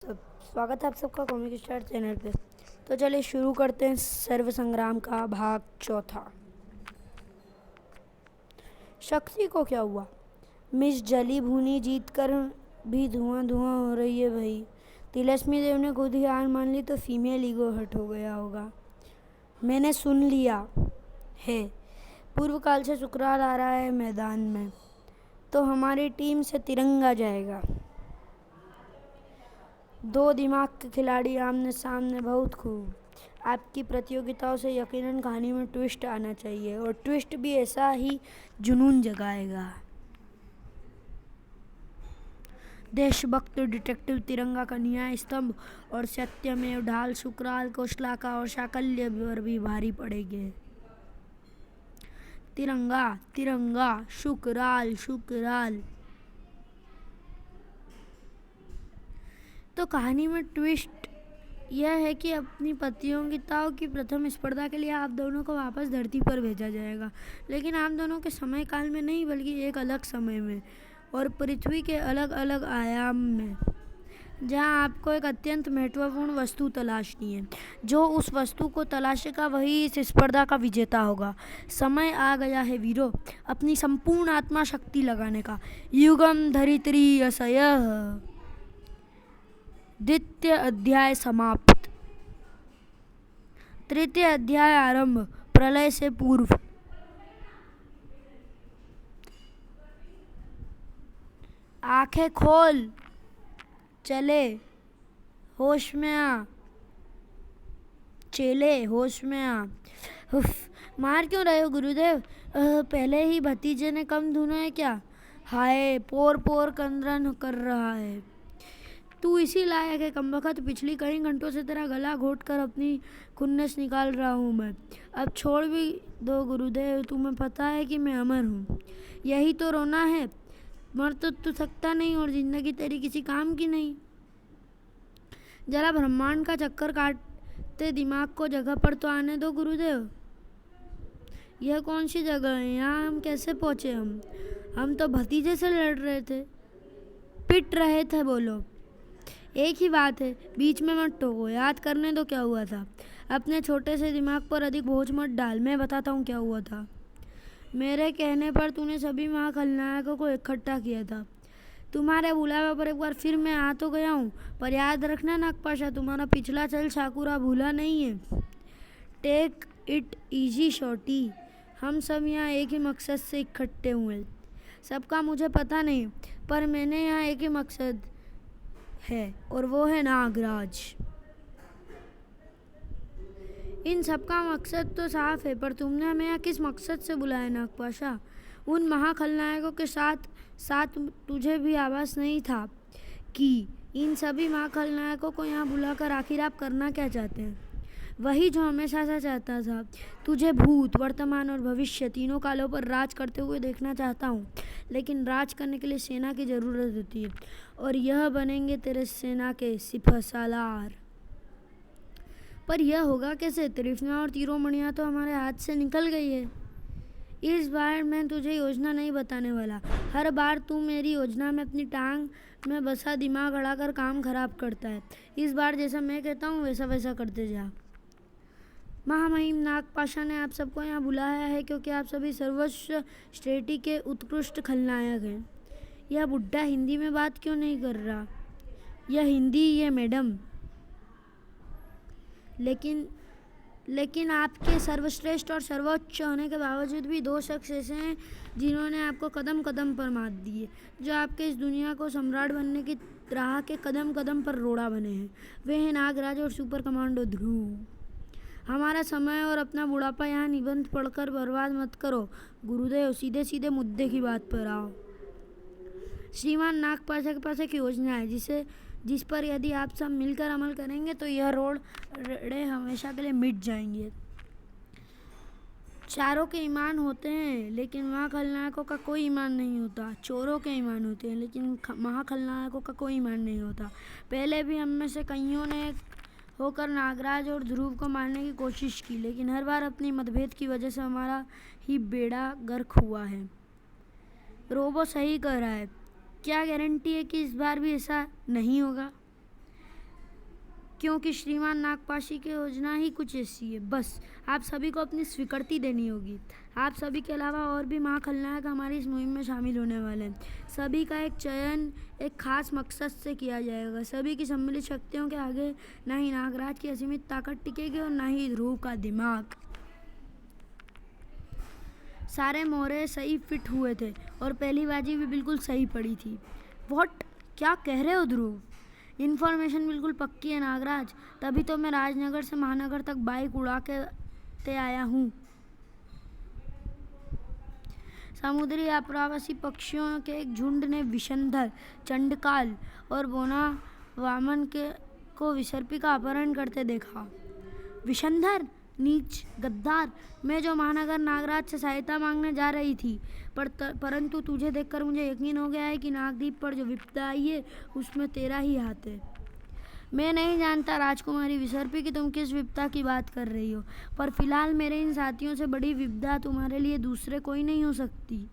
सब स्वागत है आप सबका कॉमिक स्टार चैनल पे। तो चलिए शुरू करते हैं सर्व संग्राम का भाग चौथा। शक्ति को क्या हुआ? मिस जली भूनी जीत कर भी धुआं धुआं हो रही है भाई। तिलस्मी देव ने खुद ही हार मान ली तो फीमेल ईगो हर्ट हो गया होगा। मैंने सुन लिया है, पूर्व काल से सुकराल आ रहा है मैदान में, तो हमारी टीम से तिरंगा जाएगा। दो दिमाग के खिलाड़ी आमने सामने, बहुत खूब। आपकी प्रतियोगिताओं से यकीनन कहानी में ट्विस्ट आना चाहिए, और ट्विस्ट भी ऐसा ही जुनून जगाएगा। देशभक्त डिटेक्टिव तिरंगा का न्याय स्तंभ और सत्यमेव ढाल सुकराल को श्लाघा और शाकल्य पर भी भारी पड़ेंगे। तिरंगा तिरंगा, शुकराल शुकराल। तो कहानी में ट्विस्ट यह है कि अपनी प्रतियोगिताओं की प्रथम स्पर्धा के लिए आप दोनों को वापस धरती पर भेजा जाएगा, लेकिन आप दोनों के समय काल में नहीं, बल्कि एक अलग समय में और पृथ्वी के अलग अलग आयाम में, जहां आपको एक अत्यंत महत्वपूर्ण वस्तु तलाशनी है। जो उस वस्तु को तलाशेगा वही इस स्पर्धा का विजेता होगा। समय आ गया है वीरों, अपनी संपूर्ण आत्मा शक्ति लगाने का। युगम धरित्री असयः। द्वितीय अध्याय समाप्त। तृतीय अध्याय आरंभ। प्रलय से पूर्व। आंखें खोल, चले, होश में आ, चेले होश में आ। मार क्यों रहे हो गुरुदेव? पहले ही भतीजे ने कम धुना है क्या? हाय, पोर पोर कंदरन कर रहा है। तू इसी लायक है कमबख्त, पिछली कई घंटों से तेरा गला घोट कर अपनी खुन्नस निकाल रहा हूँ मैं। अब छोड़ भी दो गुरुदेव, तुम्हें पता है कि मैं अमर हूँ। यही तो रोना है, मर तो तू सकता नहीं और जिंदगी तेरी किसी काम की नहीं। जरा ब्रह्मांड का चक्कर काटते दिमाग को जगह पर तो आने दो गुरुदेव। यह कौन सी जगह है? यहाँ हम कैसे पहुँचे? हम तो भतीजे से लड़ रहे थे, पिट रहे थे। बोलो, एक ही बात है, बीच में मत टोको, याद करने दो क्या हुआ था। अपने छोटे से दिमाग पर अधिक बोझ मत डाल, मैं बताता हूँ क्या हुआ था। मेरे कहने पर तूने सभी महाखलनायकों को इकट्ठा किया था। तुम्हारे बुलावे पर एक बार फिर मैं आ तो गया हूँ, पर याद रखना नागपाशा, तुम्हारा पिछला चल छाकुरा भूला नहीं है। Take it easy shorty. हम सब यहाँ एक ही मकसद से इकट्ठे हुए। सबका मुझे पता नहीं, पर मैंने यहाँ एक ही मकसद है, और वो है नागराज। इन सबका मकसद तो साफ है, पर तुमने हमें यहाँ किस मकसद से बुलाया नागपाशा? उन महाखलनायकों के साथ साथ तुझे भी आभास नहीं था कि इन सभी महाखलनायकों को यहाँ बुलाकर आखिर आप करना क्या चाहते हैं? वही जो हमेशा से चाहता था। तुझे भूत, वर्तमान और भविष्य तीनों कालों पर राज करते हुए देखना चाहता हूँ, लेकिन राज करने के लिए सेना की ज़रूरत होती है, और यह बनेंगे तेरे सेना के सिपहसालार। पर यह होगा कैसे? त्रिफियाँ और तीरोमणियाँ तो हमारे हाथ से निकल गई है। इस बार मैं तुझे योजना नहीं बताने वाला। हर बार तू मेरी योजना में अपनी टांग में बसा दिमाग अड़ाकर काम खराब करता है। इस बार जैसा मैं कहता हूँ वैसा वैसा करते जा। महामहिम नागपाशा ने आप सबको यहाँ बुलाया है क्योंकि आप सभी सर्वस्व श्रेणी के उत्कृष्ट खलनायक हैं। यह बुड्ढा हिंदी में बात क्यों नहीं कर रहा? यह हिंदी ही है मैडम। लेकिन आपके सर्वश्रेष्ठ और सर्वोच्च होने के बावजूद भी दो शख्स ऐसे हैं जिन्होंने आपको कदम कदम पर मात दी है, जो आपके इस दुनिया को सम्राट बनने की राह के कदम कदम पर रोड़ा बने हैं। वे हैं नागराज और सुपर कमांडो ध्रुव। हमारा समय और अपना बुढ़ापा यहाँ निबंध पढ़कर बर्बाद मत करो गुरुदेव, सीधे सीधे मुद्दे की बात पर आओ। श्रीमान नागपाशा के पास एक योजना है जिस पर यदि आप सब मिलकर अमल करेंगे तो यह रोड़े हमेशा के लिए मिट जाएंगे। चारों के ईमान होते हैं, लेकिन महाखलनायकों का कोई ईमान नहीं होता। चोरों के ईमान होते हैं, लेकिन महाखलनायकों का कोई ईमान नहीं होता। पहले भी हम में से कईयों ने होकर नागराज और ध्रुव को मारने की कोशिश की, लेकिन हर बार अपनी मतभेद की वजह से हमारा ही बेड़ा गर्क हुआ है। रोबो सही कह रहा है। क्या गारंटी है कि इस बार भी ऐसा नहीं होगा? क्योंकि श्रीमान नागपाशी की योजना ही कुछ ऐसी है। बस आप सभी को अपनी स्वीकृति देनी होगी। आप सभी के अलावा और भी महाखलनायक हमारी इस मुहिम में शामिल होने वाले हैं। सभी का एक चयन एक खास मकसद से किया जाएगा। सभी की सम्मिलित शक्तियों के आगे ना ही नागराज की असीमित ताकत टिकेगी और ना ही ध्रुव का दिमाग। सारे मोहरे सही फिट हुए थे और पहली बाजी भी बिल्कुल सही पड़ी थी। व्हाट, क्या कह रहे हो ध्रुव? इन्फॉर्मेशन बिल्कुल पक्की है नागराज, तभी तो मैं राजनगर से महानगर तक बाइक उड़ा के आया हूँ। समुद्री आप्रवासी पक्षियों के एक झुंड ने विशंधर, चंडकाल और बोना वामन को विसर्पी का अपहरण करते देखा। विशंधर, नीच, गद्दार! मैं जो महानगर नागराज से सहायता मांगने जा रही थी, परंतु तुझे देखकर मुझे यकीन हो गया है कि नागद्वीप पर जो विपदा आई है उसमें तेरा ही हाथ है। मैं नहीं जानता राजकुमारी विसर्पी कि तुम किस विपदा की बात कर रही हो, पर फिलहाल मेरे इन साथियों से बड़ी विपदा तुम्हारे लिए दूसरे कोई नहीं हो सकती।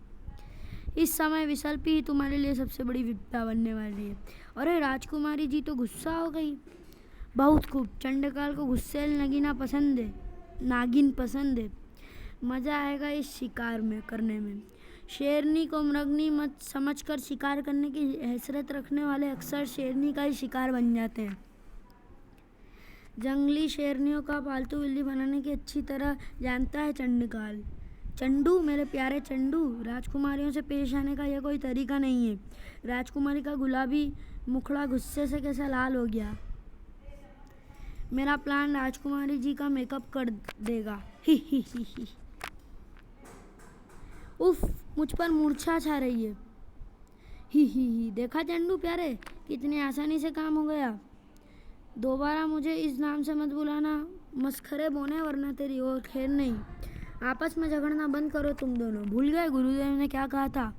इस समय विसर्पी ही तुम्हारे लिए सबसे बड़ी विपदा बनने वाली है। अरे राजकुमारी जी तो गुस्सा हो गई। बहुत खूब, चंडकाल को गुस्सेल नागिन पसंद है। मज़ा आएगा इस शिकार में करने में। शेरनी को मृगनी मत समझकर शिकार करने की हैसियत रखने वाले अक्सर शेरनी का ही शिकार बन जाते हैं। जंगली शेरनियों का पालतू बिल्ली बनाने की अच्छी तरह जानता है चंडकाल। चंडू, मेरे प्यारे चंडू, राजकुमारियों से पेश आने का यह कोई तरीका नहीं है। राजकुमारी का गुलाबी मुखड़ा गुस्से से कैसा लाल हो गया। मेरा प्लान राजकुमारी जी का मेकअप कर देगा। ही। उफ, मुझ पर मूर्छा छा रही है। ही। देखा चंडू प्यारे, कितनी आसानी से काम हो गया। दोबारा मुझे इस नाम से मत बुलाना, मस्खरे बोने वरना तेरी और खैर नहीं। आपस में झगड़ना बंद करो तुम दोनों। भूल गए गुरुदेव ने क्या कहा था?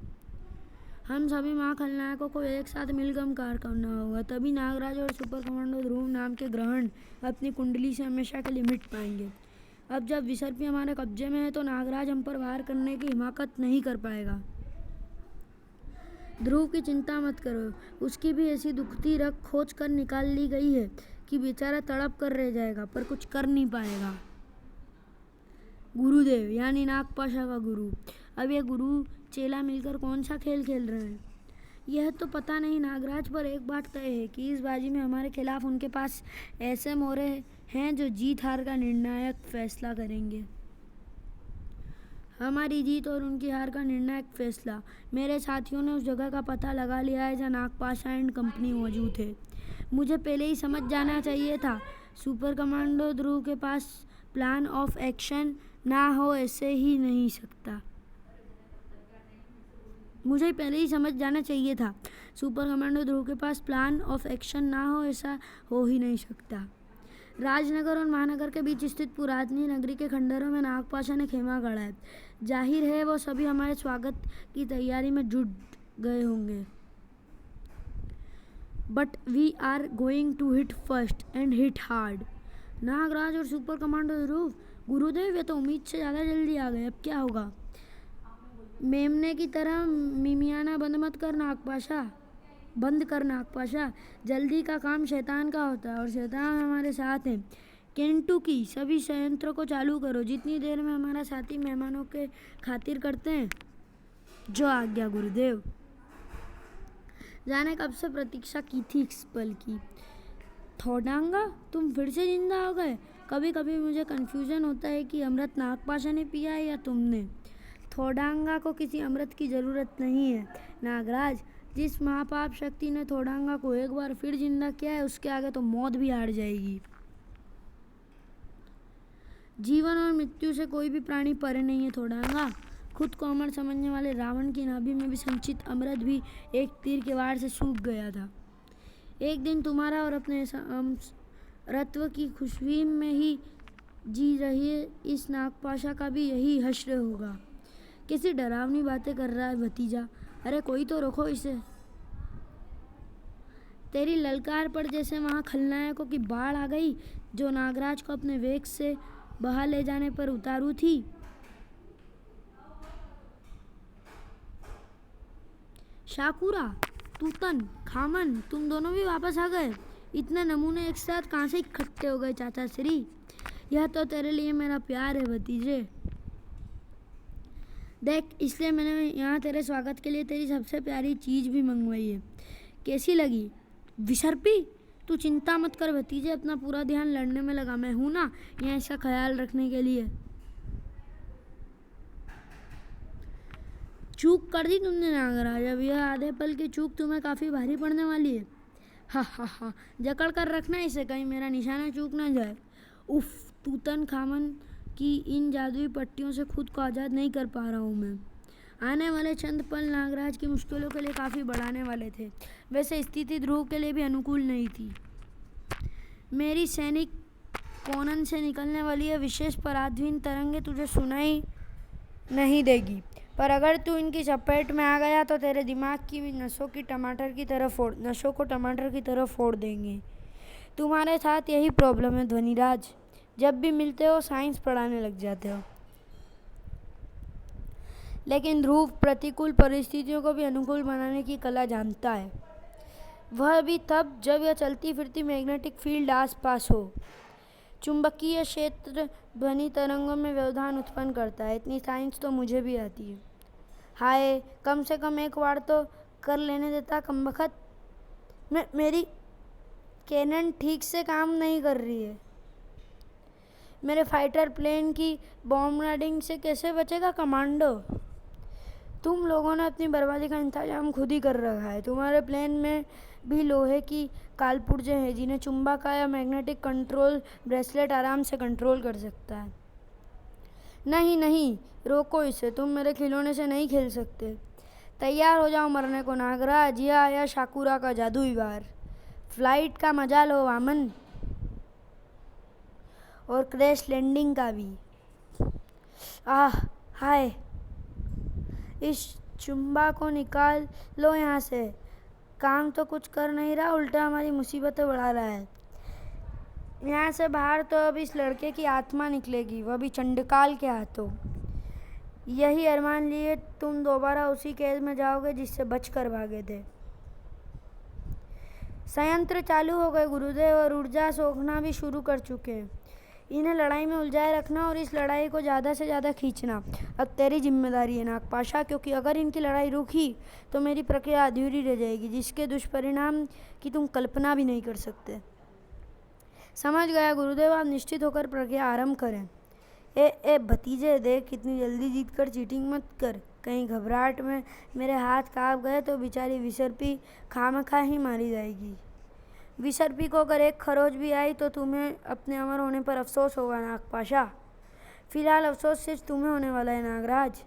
हम सभी महाखलनायकों को एक साथ मिलकर कार्य करना होगा, तभी नागराज और सुपर कमांडो ध्रुव नाम के ग्रहण अपनी कुंडली से हमेशा के लिए मिट पाएंगे। अब जब विसर्पी हमारे कब्जे में है तो नागराज हम पर वार करने की हिम्मत नहीं कर पाएगा। ध्रुव की चिंता मत करो, उसकी भी ऐसी दुखती रग खोज कर निकाल ली गई है कि बेचारा तड़प कर रह जाएगा पर कुछ कर नहीं पाएगा। गुरुदेव यानी नागपाशा का गुरु, अब ये गुरु चेला मिलकर कौन सा खेल खेल रहे हैं यह तो पता नहीं नागराज, पर एक बात तय है कि इस बाजी में हमारे खिलाफ उनके पास ऐसे मोहरे हैं जो जीत हार का निर्णायक फैसला करेंगे। हमारी जीत और उनकी हार का निर्णायक फैसला। मेरे साथियों ने उस जगह का पता लगा लिया है जहाँ नागपाशा एंड कंपनी मौजूद है। मुझे पहले ही समझ जाना चाहिए था। सुपर कमांडो ध्रुव के पास प्लान ऑफ एक्शन ना हो ऐसे ही नहीं सकता। मुझे पहले ही समझ जाना चाहिए था। सुपर कमांडो ध्रुव के पास प्लान ऑफ एक्शन ना हो ऐसा हो ही नहीं सकता। राजनगर और महानगर के बीच स्थित पुरातनी नगरी के खंडरों में नागपाशा ने खेमा गाड़ा है। जाहिर है वो सभी हमारे स्वागत की तैयारी में जुट गए होंगे। But we are going to hit first and hit hard. Nagraj और सुपर कमांडो ध्रुव, गुरुदेव ये तो उम्मीद से ज़्यादा जल्दी आ गए, अब क्या होगा? मेमने की तरह मिमियाना बंद कर नागपाशा। जल्दी का काम शैतान का होता है और शैतान हमारे साथ है। केंटुकी, सभी संयंत्रों को चालू करो। जितनी देर में हमारा साथी मेहमानों के खातिर करते हैं। जो आज्ञा गुरुदेव। जाने कब से प्रतीक्षा की थी इस पल की। थोडांगा, तुम फिर से जिंदा हो गए। कभी कभी मुझे कंफ्यूजन होता है कि अमृत नागपाशा ने पिया है या तुमने। थोडांगा को किसी अमृत की ज़रूरत नहीं है नागराज। जिस महापाप शक्ति ने थोडांगा को एक बार फिर जिंदा किया है उसके आगे तो मौत भी हार जाएगी। जीवन और मृत्यु से कोई भी प्राणी परे नहीं है थोडांगा। खुद को अमर समझने वाले रावण की नाभि में भी संचित अमृत भी एक तीर के वार से सूख गया था। एक दिन तुम्हारा और अपने रत्व की खुशबू में ही जी रही है इस नागपाशा का भी यही हश्र होगा। कैसी डरावनी बातें कर रहा है भतीजा। अरे कोई तो रोको इसे। तेरी ललकार पर जैसे वहाँ खलनायकों की बाढ़ आ गई जो नागराज को अपने वेग से बहा ले जाने पर उतारू थी। शाकुरा, तूतन, खामन, तुम दोनों भी वापस आ गए। इतने नमूने एक साथ कहाँ से इकट्ठे हो गए चाचा श्री? यह तो तेरे लिए मेरा प्यार है भतीजे। देख, इसलिए मैंने यहाँ तेरे स्वागत के लिए तेरी सबसे प्यारी चीज़ भी मंगवाई है। कैसी लगी? विसर्पी? तू चिंता मत कर भतीजे, अपना पूरा ध्यान लड़ने में लगा। मैं हूँ ना यहाँ इसका ख्याल रखने के लिए। चूक कर दी तुमने नागराज, अब यह आधे पल की चूक तुम्हें काफ़ी भारी पड़ने वाली है। हा हा हा, जकड़ कर रखना इसे, कहीं मेरा निशाना चूक ना जाए। उफ, तूतनखामन की इन जादुई पट्टियों से खुद को आज़ाद नहीं कर पा रहा हूँ मैं। आने वाले चंद पल नागराज की मुश्किलों के लिए काफ़ी बढ़ाने वाले थे। वैसे स्थिति ध्रुव के लिए भी अनुकूल नहीं थी। मेरी सैनिक कोनन से निकलने वाली यह विशेष पराधीन तरंगें तुझे सुनाई नहीं देगी, पर अगर तू इनकी चपेट में आ गया तो तेरे दिमाग की नसों को टमाटर की तरह फोड़ देंगे। तुम्हारे साथ यही प्रॉब्लम है ध्वनिराज, जब भी मिलते हो साइंस पढ़ाने लग जाते हो। लेकिन ध्रुव प्रतिकूल परिस्थितियों को भी अनुकूल बनाने की कला जानता है, वह भी तब जब यह चलती फिरती मैग्नेटिक फील्ड आसपास हो। चुंबकीय क्षेत्र ध्वनि तरंगों में व्यवधान उत्पन्न करता है। इतनी साइंस तो मुझे भी आती है। हाय, कम से कम एक बार तो कर लेने देता कमबख्त। मेरी कैनन ठीक से काम नहीं कर रही है। मेरे फाइटर प्लेन की बॉम्बार्डिंग से कैसे बचेगा कमांडो? तुम लोगों ने अपनी बर्बादी का इंतजाम खुद ही कर रखा है। तुम्हारे प्लेन में भी लोहे की कालपुर्जे हैं जिन्हें चुंबक या मैग्नेटिक कंट्रोल ब्रेसलेट आराम से कंट्रोल कर सकता है। नहीं नहीं, रोको इसे, तुम मेरे खिलौने से नहीं खेल सकते। तैयार हो जाओ मरने को नागराज, यह आया शाकुरा का जादुई वार। फ्लाइट का मजा लो वामन, और क्रैश लैंडिंग का भी। आह हाय, इस चुंबा को निकाल लो यहाँ से। काम तो कुछ कर नहीं रहा, उल्टा हमारी मुसीबतें बढ़ा रहा है। यहाँ से बाहर तो अब इस लड़के की आत्मा निकलेगी, वह भी चंडकाल के हाथों। यही अरमान लिए तुम दोबारा उसी कैद में जाओगे जिससे बच कर भागे थे। संयंत्र चालू हो गए गुरुदेव, और ऊर्जा सोखना भी शुरू कर चुके हैं। इन्हें लड़ाई में उलझाए रखना और इस लड़ाई को ज़्यादा से ज़्यादा खींचना अब तेरी जिम्मेदारी है नागपाशा, क्योंकि अगर इनकी लड़ाई रुकी तो मेरी प्रक्रिया अधूरी रह जाएगी, जिसके दुष्परिणाम की तुम कल्पना भी नहीं कर सकते। समझ गया गुरुदेव, आप निश्चित होकर प्रक्रिया आरंभ करें। ए भतीजे, देख कितनी जल्दी जीत कर चीटिंग मत कर। कहीं घबराहट में मेरे हाथ कांप गए तो बेचारी विसर्पी खामखा ही मारी जाएगी। विसर्पी को अगर एक खरोच भी आई तो तुम्हें अपने अमर होने पर अफसोस होगा नागपाशा। फिलहाल अफसोस सिर्फ तुम्हें होने वाला है नागराज,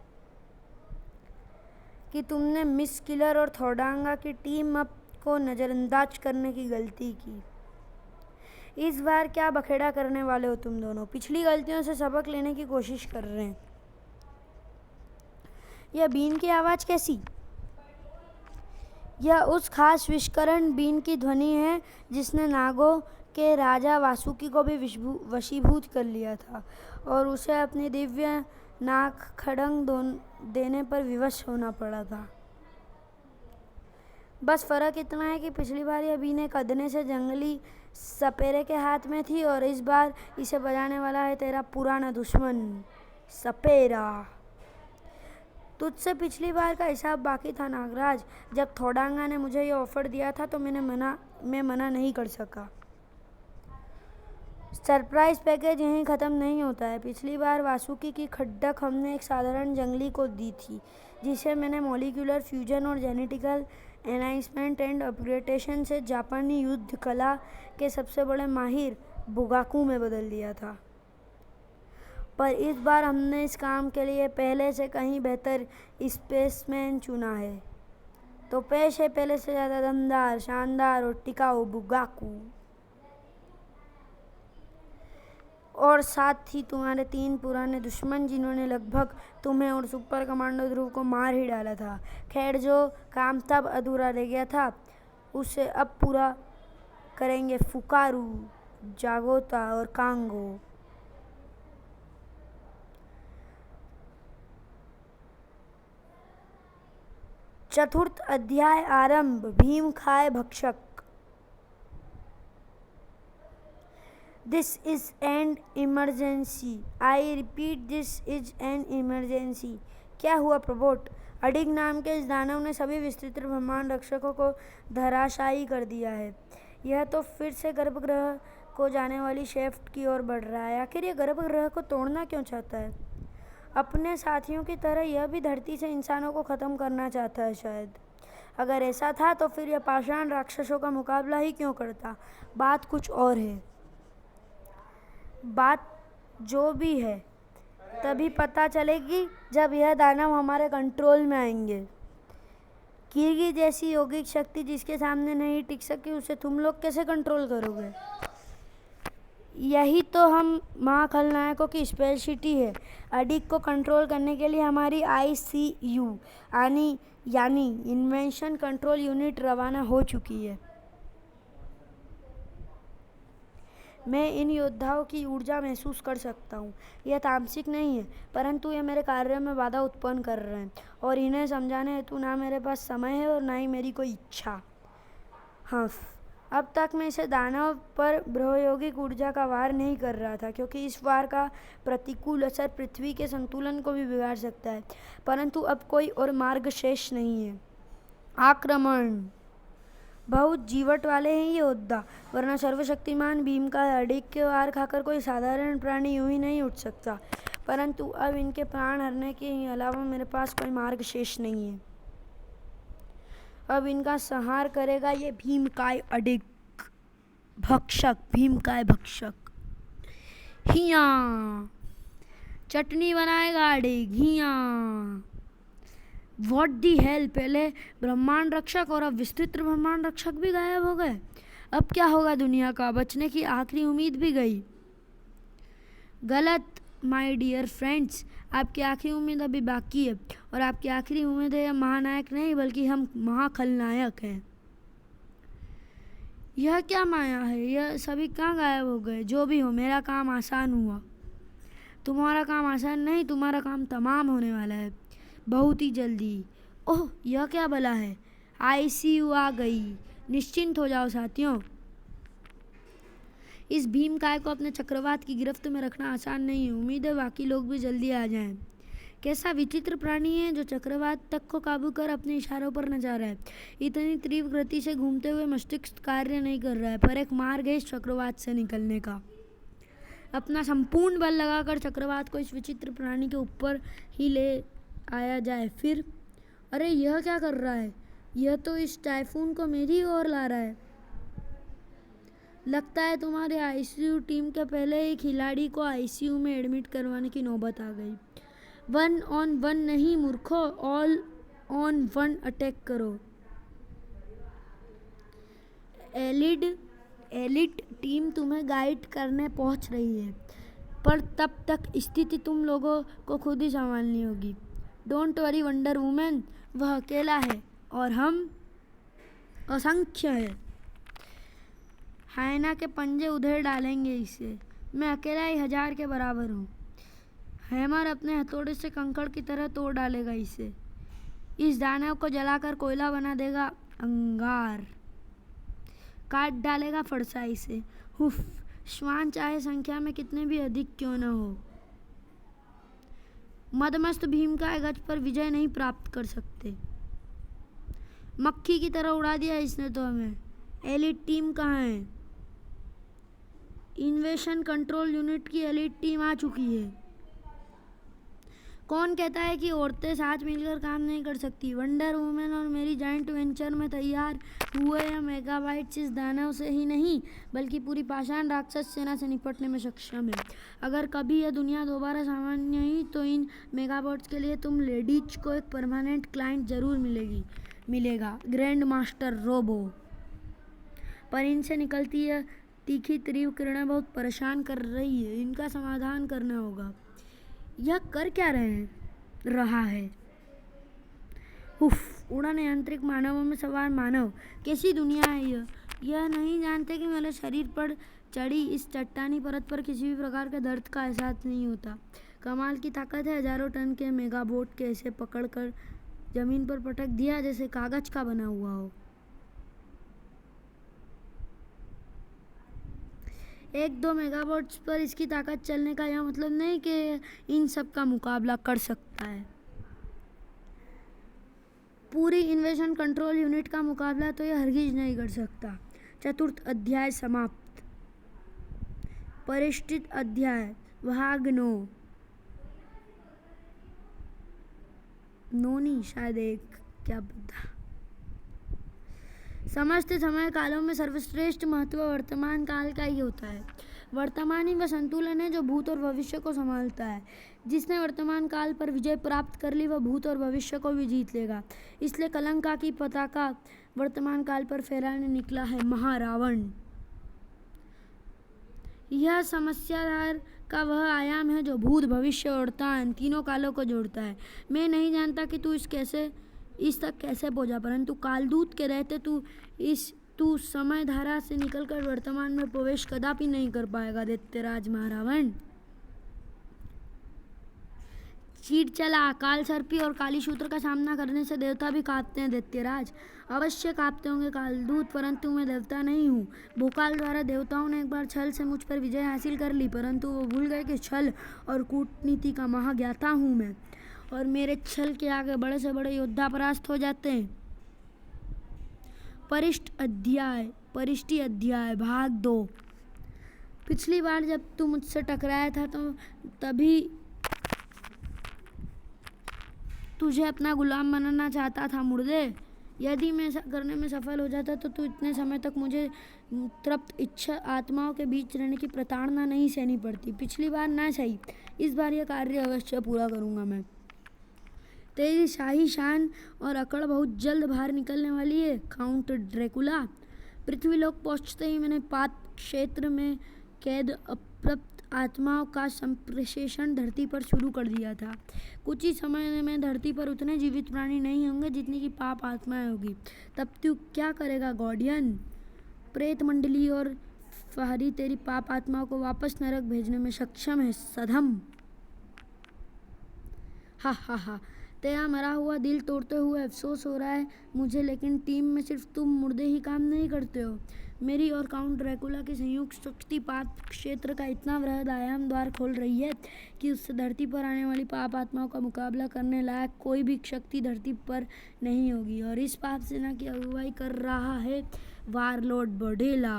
कि तुमने मिस किलर और थोडांगा की टीम अप को नज़रअंदाज करने की गलती की। इस बार क्या बखेड़ा करने वाले हो तुम दोनों? पिछली गलतियों से सबक लेने की कोशिश कर रहे हैं। यह बीन की आवाज़ कैसी? यह उस खास विष्करण बीन की ध्वनि है जिसने नागों के राजा वासुकी को भी वशीभूत कर लिया था और उसे अपनी दिव्य नाग खड़ंग देने पर विवश होना पड़ा था। बस फ़र्क इतना है कि पिछली बार यह बीन एक अदने से जंगली सपेरे के हाथ में थी और इस बार इसे बजाने वाला है तेरा पुराना दुश्मन सपेरा। तुझसे पिछली बार का हिसाब बाकी था नागराज। जब थोडांगा ने मुझे ये ऑफ़र दिया था तो मैं मना नहीं कर सका। सरप्राइज़ पैकेज यहीं ख़त्म नहीं होता है। पिछली बार वासुकी की खड्डक हमने एक साधारण जंगली को दी थी, जिसे मैंने मॉलिक्यूलर फ्यूजन और जेनेटिकल एनाइंसमेंट एंड अपग्रेडेशन से जापानी युद्ध कला के सबसे बड़े माहिर बुगाकू में बदल दिया था। पर इस बार हमने इस काम के लिए पहले से कहीं बेहतर स्पेसमैन चुना है। तो पेश है पहले से ज़्यादा दमदार, शानदार और टिकाऊ बुगाकू, और साथ ही तुम्हारे 3 पुराने दुश्मन जिन्होंने लगभग तुम्हें और सुपर कमांडो ध्रुव को मार ही डाला था। खैर, जो काम तब अधूरा रह गया था उसे अब पूरा करेंगे फुकारू, जागोता और कांगो। चतुर्थ अध्याय आरंभ। भीम खाए भक्षक। This is an emergency. I repeat, this is an emergency. क्या हुआ प्रोबोट? अडिग नाम के इस दानव ने सभी विचित्र ब्रह्मांड रक्षकों को धराशायी कर दिया है। यह तो फिर से गर्भगृह को जाने वाली शेफ्ट की ओर बढ़ रहा है। आखिर यह गर्भगृह को तोड़ना क्यों चाहता है? अपने साथियों की तरह यह भी धरती से इंसानों को ख़त्म करना चाहता है शायद। अगर ऐसा था तो फिर यह पाषाण राक्षसों का मुकाबला ही क्यों करता? बात कुछ और है। बात जो भी है तभी पता चलेगी जब यह दानव हमारे कंट्रोल में आएंगे। कीर्गी जैसी योगिक शक्ति जिसके सामने नहीं टिक सकी, उसे तुम लोग कैसे कंट्रोल करोगे? यही तो हम महाखलनायकों की स्पेशलिटी है। अडिग को कंट्रोल करने के लिए हमारी ICU यानी इन्वेंशन कंट्रोल यूनिट रवाना हो चुकी है। मैं इन योद्धाओं की ऊर्जा महसूस कर सकता हूँ। यह तामसिक नहीं है, परंतु यह मेरे कार्य में बाधा उत्पन्न कर रहे हैं और इन्हें समझाने हेतु ना मेरे पास समय है और ना ही मेरी कोई इच्छा। हाँ, अब तक मैं इसे दानव पर ब्रह्मयोगिक ऊर्जा का वार नहीं कर रहा था, क्योंकि इस वार का प्रतिकूल असर पृथ्वी के संतुलन को भी बिगाड़ सकता है। परंतु अब कोई और मार्ग शेष नहीं है। आक्रमण! बहुत जीवट वाले हैं ये योद्धा, वरना सर्वशक्तिमान भीम का अडिग के वार खाकर कोई साधारण प्राणी यूं ही नहीं उठ सकता। परंतु अब इनके प्राण हरने के अलावा मेरे पास कोई मार्ग शेष नहीं है। अब इनका संहार करेगा ये भीमकाय अडिग भक्षक, भीमकाय भक्षक। हिया चटनी बनाएगा अडिग, हिया। What the hello! पहले ब्रह्मांड रक्षक और अब विस्तृत ब्रह्मांड रक्षक भी गायब हो गए। अब क्या होगा दुनिया का? बचने की आखिरी उम्मीद भी गई। गलत माय डियर फ्रेंड्स, आपकी आखिरी उम्मीद अभी बाकी है और आपकी आखिरी उम्मीद है महानायक नहीं बल्कि हम महाखलनायक हैं। यह क्या माया है? यह सभी कहाँ गायब हो गए? जो भी हो, मेरा काम आसान हुआ। तुम्हारा काम आसान नहीं, तुम्हारा काम तमाम होने वाला है बहुत ही जल्दी। ओह, यह क्या भला है? ICU आ गई। निश्चिंत हो जाओ साथियों। इस भीमकाय को अपने चक्रवात की गिरफ्त में रखना आसान नहीं है। उम्मीद है बाकी लोग भी जल्दी आ जाएं। कैसा विचित्र प्राणी है जो चक्रवात तक को काबू कर अपने इशारों पर नचा रहा है। इतनी तीव्र गति से घूमते हुए मस्तिष्क कार्य नहीं कर रहा है, पर एक मार्ग है इस चक्रवात से निकलने का। अपना संपूर्ण बल लगाकर चक्रवात को इस विचित्र प्राणी के ऊपर ही ले आया जाए। फिर अरे, यह क्या कर रहा है? यह तो इस टाइफून को मेरी ओर ला रहा है। लगता है तुम्हारे ICU टीम के पहले ही खिलाड़ी को ICU में एडमिट करवाने की नौबत आ गई। 1-on-1 नहीं मूर्खो, ऑल ऑन 1 अटैक करो। एलिट टीम तुम्हें गाइड करने पहुंच रही है, पर तब तक स्थिति तुम लोगों को खुद ही संभालनी होगी। डोंट वरी वंडर वुमेन, वह अकेला है और हम असंख्य है। हायना के पंजे उधेड़ डालेंगे इसे। मैं अकेला ही 1000 के बराबर हूँ। हैमर अपने हथौड़े से कंकड़ की तरह तोड़ डालेगा इसे। इस दानव को जलाकर कोयला बना देगा अंगार। काट डालेगा फरसा इसे। हुफ, श्वान चाहे संख्या में कितने भी अधिक क्यों न हो, मदमस्त भीमकाय गज पर विजय नहीं प्राप्त कर सकते। मक्खी की तरह उड़ा दिया इसने तो हमें। एलिट टीम कहाँ है? इन्वेशन कंट्रोल यूनिट की एलिट टीम आ चुकी है। कौन कहता है कि औरतें साथ मिलकर काम नहीं कर सकती? वंडर वुमेन और मेरी जॉइंट वेंचर में तैयार हुए यह मेगाबाइट्स इस दानव से ही नहीं बल्कि पूरी पाषाण राक्षस सेना से निपटने में सक्षम है। अगर कभी यह दुनिया दोबारा सामान्य हुई तो इन मेगाबाइट्स के लिए तुम लेडीज को एक परमानेंट क्लाइंट जरूर मिलेगा, ग्रैंड मास्टर रोबो। पर इनसे निकलती है तीखी तीव्र किरणें बहुत परेशान कर रही है। इनका समाधान करना होगा। यह कर क्या रहा है? उफ, उड़न यांत्रिक मानवों में सवार मानव। कैसी दुनिया है यह नहीं जानते कि मेरे शरीर पर चढ़ी इस चट्टानी परत पर किसी भी प्रकार के दर्द का एहसास नहीं होता। कमाल की ताकत है। 1000 टन के मेगाबोट के ऐसे पकड़कर जमीन पर पटक दिया जैसे कागज का बना हुआ हो। 1-2 मेगावाट्स पर इसकी ताकत चलने का यह मतलब नहीं कि इन सब का मुकाबला कर सकता है। पूरी इन्वेशन कंट्रोल यूनिट का मुकाबला तो यह हरगिज नहीं कर सकता। चतुर्थ अध्याय समाप्त। परिष्कृत अध्याय भाग 9। नोनी शायद एक, क्या पता। समस्त समय कालों में सर्वश्रेष्ठ महत्व वर्तमान काल का ही होता है। वर्तमान ही वह संतुलन है जो भूत और भविष्य को संभालता है। जिसने वर्तमान काल पर विजय प्राप्त कर ली वह भूत और भविष्य को भी जीत लेगा। इसलिए कलंका की पताका वर्तमान काल पर फहराने निकला है महारावण। यह समस्याधार का वह आयाम है जो भूत भविष्य और वर्तमान तीनों कालों को जोड़ता है। मैं नहीं जानता कि इस तक कैसे पहुंचा, परंतु कालदूत के रहते तू समय धारा से निकलकर वर्तमान में प्रवेश कदापि नहीं कर पाएगा दैत्यराज महारावण। चीड़ चला। काल सर्पी और कालीसूत्र का सामना करने से देवता भी कांपते हैं दैत्यराज। अवश्य कांपते होंगे कालदूत, परंतु मैं देवता नहीं हूँ। भोकाल द्वारा देवताओं ने एक बार छल से मुझ पर विजय हासिल कर ली, परंतु वो भूल गए कि छल और कूटनीति का महाज्ञाता हूँ मैं, और मेरे छल के आगे बड़े से बड़े योद्धा परास्त हो जाते हैं। परिष्टि अध्याय भाग 2। पिछली बार जब तू मुझसे टकराया था तो तभी तुझे अपना गुलाम बनाना चाहता था मुर्दे। यदि मैं ऐसा करने में सफल हो जाता तो तू इतने समय तक मुझे तृप्त इच्छा आत्माओं के बीच रहने की प्रताड़ना नहीं सहनी पड़ती। पिछली बार ना सही, इस बार यह कार्य अवश्य पूरा करूँगा मैं। तेरी शाही शान और अकड़ बहुत जल्द बाहर निकलने वाली है काउंट ड्रैकुला। पृथ्वीलोक पहुंचते ही मैंने पात क्षेत्र में कैद अप्राप्त आत्माओं का संप्रेषण धरती पर शुरू कर दिया था। कुछ ही समय में धरती पर उतने जीवित प्राणी नहीं होंगे जितनी की पाप आत्माएं होगी। तब तू क्या करेगा गॉर्डियन? प्रेत मंडली और फहरी तेरी पाप आत्माओं को वापस नरक भेजने में सक्षम है सधम। हा हा हा। तेरा मरा हुआ दिल तोड़ते हुए अफसोस हो रहा है मुझे, लेकिन टीम में सिर्फ तुम मुर्दे ही काम नहीं करते हो। मेरी और काउंट ड्रैकुला की संयुक्त शक्तिपात क्षेत्र का इतना वृहद आयाम द्वार खोल रही है कि उससे धरती पर आने वाली पाप आत्माओं का मुकाबला करने लायक कोई भी शक्ति धरती पर नहीं होगी। और इस पाप सेना की अगुवाई कर रहा है वारलॉर्ड बडेला।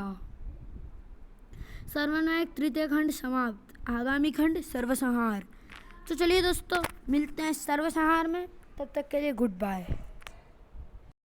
सर्वनायक तृतीय खंड समाप्त। आगामी खंड सर्वसंहार। तो चलिए दोस्तों, मिलते हैं सर्वसंहार में। तब तक के लिए गुड बाय।